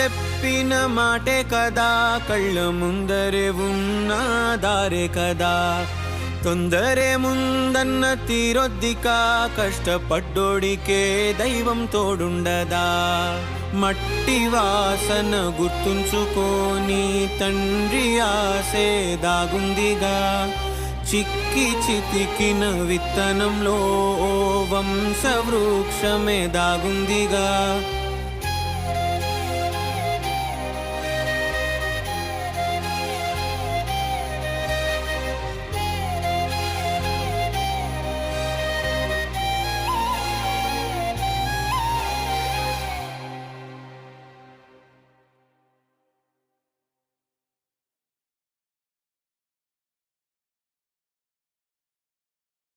చెప్పిన మాటే కదా, కళ్ళ ముందరే ఉన్న దారే కదా. తొందరే ముందన్న తీరొద్దికా, కష్టపడ్డోడికే దైవం తోడుండదా. మట్టి వాసన గుర్తుంచుకోని తండ్రి ఆసే దాగుందిగా. చిక్కి చితికిన విత్తనంలో ఓ వంశవృక్షమే దాగుందిగా.